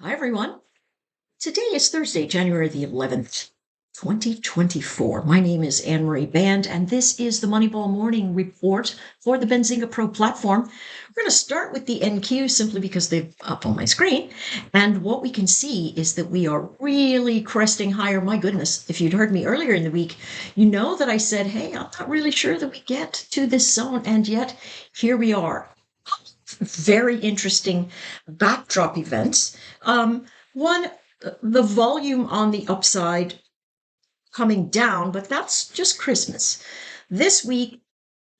Hi, everyone. Today is Thursday, January the 11th, 2024. My name is Anne-Marie Band, and this is the Moneyball Morning Report for the Benzinga Pro platform. We're going to start with the NQ simply because they're up on my screen. And what we can see is that we are really cresting higher. My goodness, if you'd heard me earlier in the week, you know that I said, hey, I'm not really sure that we get to this zone. And yet here we are. Very interesting backdrop events. One, the volume on the upside coming down, but that's just Christmas. This week,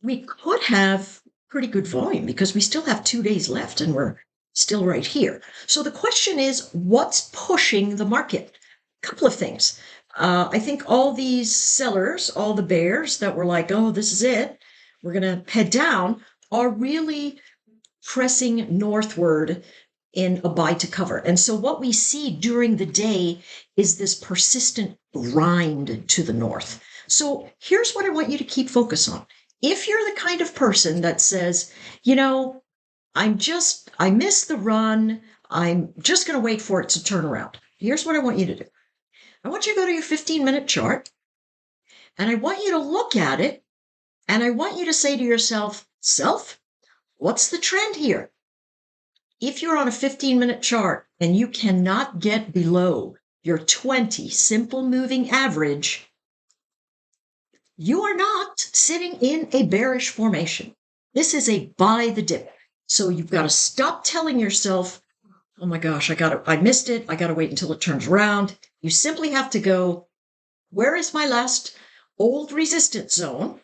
we could have pretty good volume because we still have 2 days left and we're still right here. So the question is, what's pushing the market? A couple of things. I think all these sellers, all the bears that were like, oh, this is it, we're going to head down, are really pressing northward in a buy to cover. And so what we see during the day is this persistent grind to the north. So here's what I want you to keep focus on. If you're the kind of person that says, I missed the run, I'm just going to wait for it to turn around. Here's what I want you to do. I want you to go to your 15-minute chart, and I want you to look at it, and I want you to say to yourself, what's the trend here? If you're on a 15-minute chart and you cannot get below your 20 simple moving average, you are not sitting in a bearish formation. This is a buy the dip. So you've got to stop telling yourself, oh my gosh, I missed it. I got to wait until it turns around. You simply have to go, where is my last old resistance zone?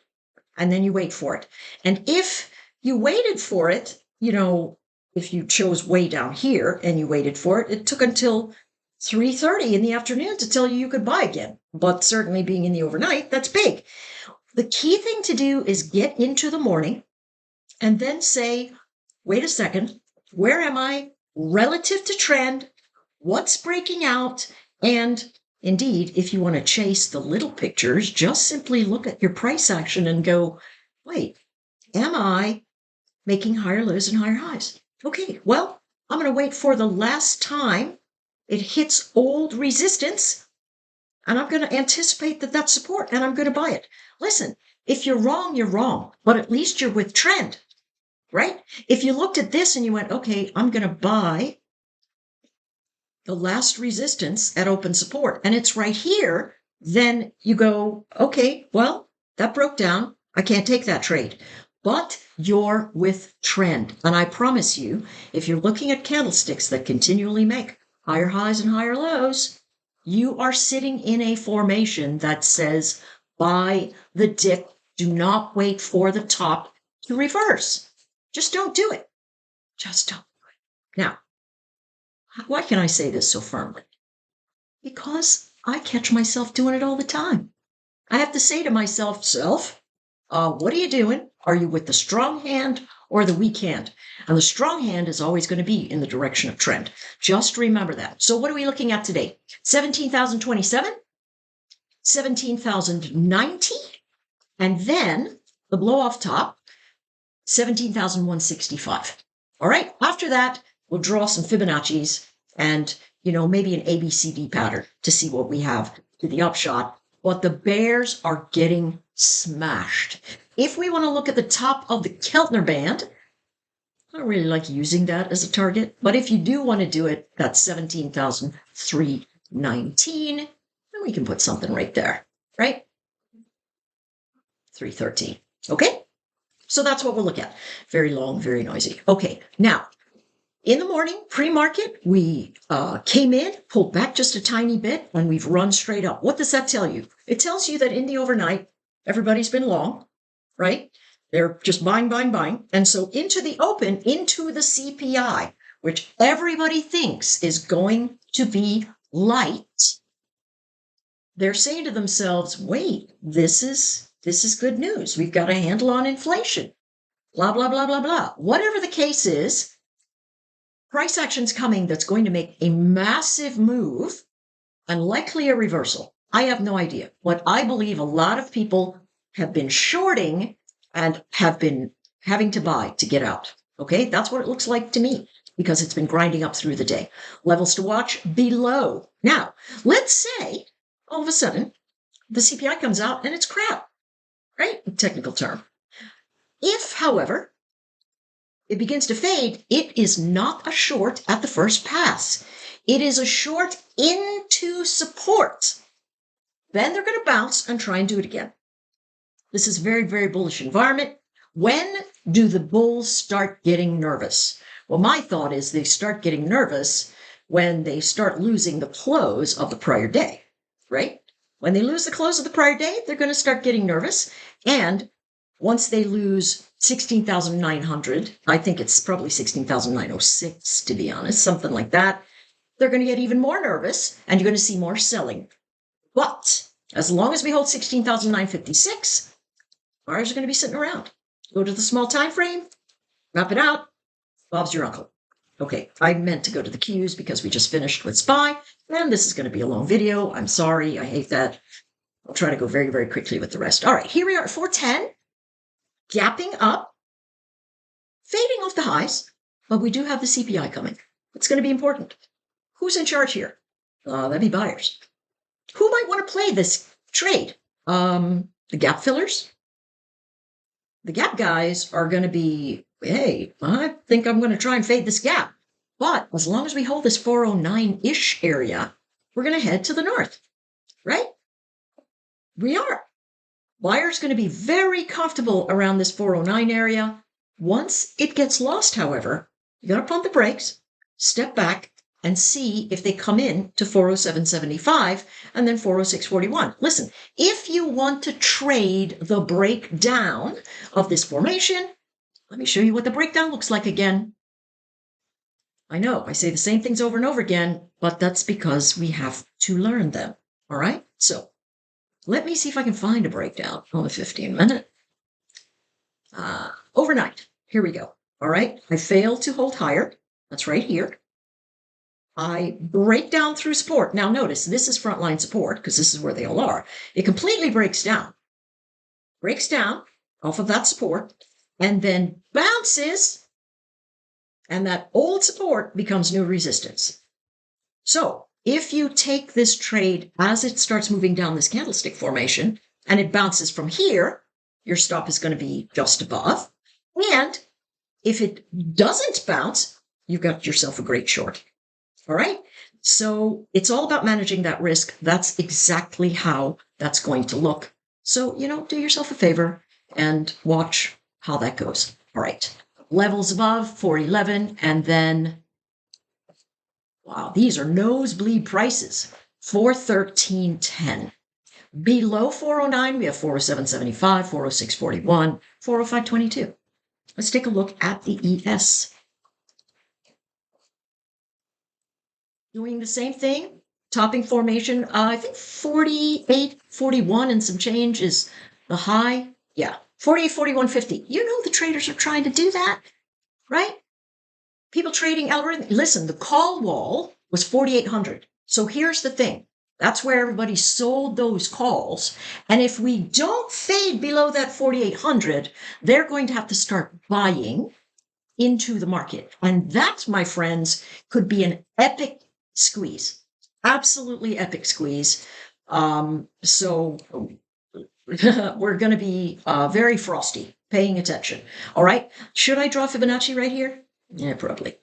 And then you wait for it. And if you waited for it, if you chose way down here and you waited for it, it took until 3:30 in the afternoon to tell you could buy again. But certainly being in the overnight, that's big. The key thing to do is get into the morning and then say, wait a second, where am I relative to trend? What's breaking out? And indeed, if you want to chase the little pictures, just simply look at your price action and go, wait, am I making higher lows and higher highs? Okay, well, I'm going to wait for the last time it hits old resistance, and I'm going to anticipate that that's support, and I'm going to buy it. Listen, if you're wrong, you're wrong, but at least you're with trend, right? If you looked at this and you went, okay, I'm going to buy the last resistance at open support, and it's right here, then you go, okay, well, that broke down. I can't take that trade. But you're with trend. And I promise you, if you're looking at candlesticks that continually make higher highs and higher lows, you are sitting in a formation that says, buy the dip. Do not wait for the top to reverse. Just don't do it. Just don't do it. Now, why can I say this so firmly? Because I catch myself doing it all the time. I have to say to myself, what are you doing? Are you with the strong hand or the weak hand? And the strong hand is always going to be in the direction of trend. Just remember that. So what are we looking at today? 17,027, 17,090, and then the blow off top, 17,165. All right. After that, we'll draw some Fibonacci's and, maybe an ABCD pattern to see what we have to the upshot. But the bears are getting smashed. If we want to look at the top of the Keltner band, I don't really like using that as a target, but if you do want to do it, that's 17,319, and we can put something right there, right? 313. Okay? So that's what we'll look at. Very long, very noisy. Okay, now, in the morning, pre-market, we came in, pulled back just a tiny bit, and we've run straight up. What does that tell you? It tells you that in the overnight, everybody's been long, right? They're just buying. And so into the open, into the CPI, which everybody thinks is going to be light, they're saying to themselves, wait, this is good news. We've got a handle on inflation. Blah, blah, blah, blah, blah. Whatever the case is, price action's coming that's going to make a massive move and likely a reversal. I have no idea. What I believe a lot of people have been shorting and have been having to buy to get out. Okay, that's what it looks like to me. because it's been grinding up through the day. Levels to watch below. Now, let's say all of a sudden the CPI comes out and it's crap, right? Technical term. If, however, it begins to fade, it is not a short at the first pass. It is a short into support. Then they're going to bounce and try and do it again. This is a very, very bullish environment. When do the bulls start getting nervous? Well, my thought is they start getting nervous when they start losing the close of the prior day, right? When they lose the close of the prior day, they're going to start getting nervous. And once they lose 16,900, I think it's probably 16,906, to be honest, something like that, they're going to get even more nervous and you're going to see more selling. But as long as we hold 16,956, buyers are going to be sitting around. Go to the small time frame, wrap it out. Bob's your uncle. Okay, I meant to go to the Qs because we just finished with SPY, and this is going to be a long video. I'm sorry. I hate that. I'll try to go very, very quickly with the rest. All right, here we are at 410, gapping up, fading off the highs, but we do have the CPI coming. It's going to be important. Who's in charge here? That'd be buyers. Who might want to play this trade? The gap fillers? The gap guys are going to be, hey, I think I'm going to try and fade this gap. But as long as we hold this 409-ish area, we're going to head to the north, right? We are. Buyers going to be very comfortable around this 409 area. Once it gets lost, however, you got to pump the brakes, step back, and see if they come in to 407.75 and then 406.41. Listen, if you want to trade the breakdown of this formation, let me show you what the breakdown looks like again. I know I say the same things over and over again, but that's because we have to learn them. All right. So let me see if I can find a breakdown on the 15-minute. Overnight. Here we go. All right. I failed to hold higher. That's right here. I break down through support. Now notice this is frontline support because this is where they all are. It completely breaks down off of that support and then bounces, and that old support becomes new resistance. So if you take this trade as it starts moving down this candlestick formation and it bounces from here, your stop is going to be just above. And if it doesn't bounce, you've got yourself a great short. All right. So it's all about managing that risk. That's exactly how that's going to look. So, do yourself a favor and watch how that goes. All right. Levels above 411. And then, wow, these are nosebleed prices. 413.10. Below 409, we have 407.75, 406.41, 405.22. Let's take a look at the ES. Doing the same thing, topping formation. I think 48.41 and some change is the high. Yeah, 48.41.50. The traders are trying to do that, right? People trading Alvarez. Listen, the call wall was 4,800. So here's the thing. That's where everybody sold those calls. And if we don't fade below that 4,800, they're going to have to start buying into the market. And that, my friends, could be an epic squeeze. Absolutely epic squeeze. So we're going to be very frosty, paying attention. All right. Should I draw Fibonacci right here? Yeah, probably.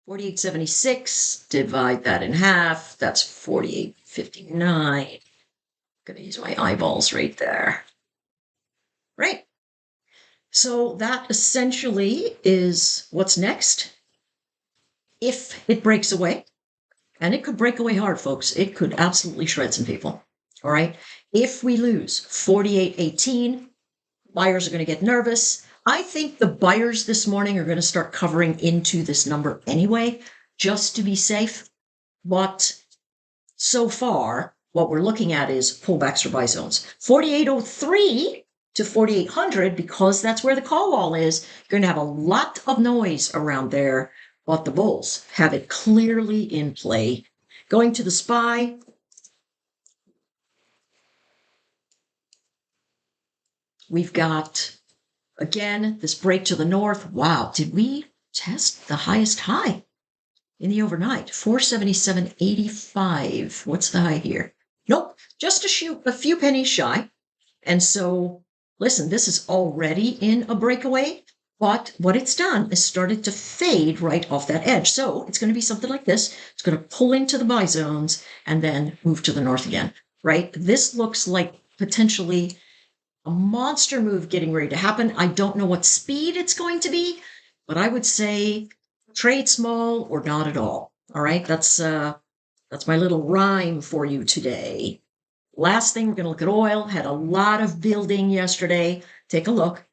$48.76, divide that in half. That's $48.59. Going to use my eyeballs right there. Right. So that essentially is what's next. If it breaks away, and it could break away hard, folks. It could absolutely shred some people. All right. If we lose 48.18, buyers are going to get nervous. I think the buyers this morning are going to start covering into this number anyway, just to be safe. But so far, what we're looking at is pullbacks or buy zones. 48.03 to 4,800, because that's where the call wall is. You're going to have a lot of noise around there, but the bulls have it clearly in play. Going to the SPY. We've got Again, this break to the north. Wow, did we test the highest high in the overnight? 477.85. What's the high here? Nope, just a few pennies shy. And so, listen, this is already in a breakaway, but what it's done is started to fade right off that edge. So it's going to be something like this. It's going to pull into the buy zones and then move to the north again, right? This looks like potentially a monster move getting ready to happen. I don't know what speed it's going to be, but I would say trade small or not at all. All right, that's my little rhyme for you today. Last thing, we're going to look at oil. Had a lot of building yesterday. Take a look.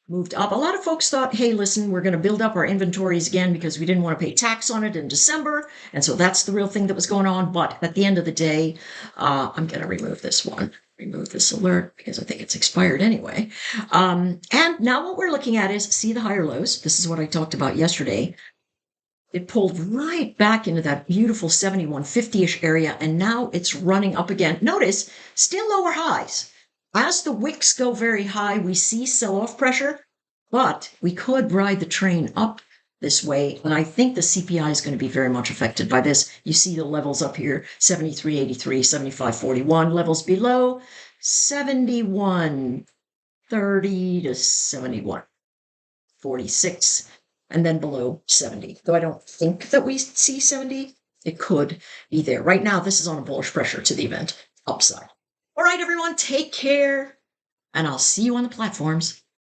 Moved up. A lot of folks thought, hey, listen, we're going to build up our inventories again because we didn't want to pay tax on it in December. And so that's the real thing that was going on. But at the end of the day, I'm going to remove this one. Remove this alert because I think it's expired anyway. And now what we're looking at is see the higher lows. This is what I talked about yesterday. It pulled right back into that beautiful 7150-ish area, and now it's running up again. Notice, still lower highs. As the wicks go very high, we see sell-off pressure, but we could ride the train up this way, and I think the CPI is going to be very much affected by this. You see the levels up here, 73.83, 75.41, levels below, 71.30 to 71.46. And then below 70. Though I don't think that we see 70, it could be there. Right now, this is on a bullish pressure to the event upside. All right, everyone, take care, and I'll see you on the platforms.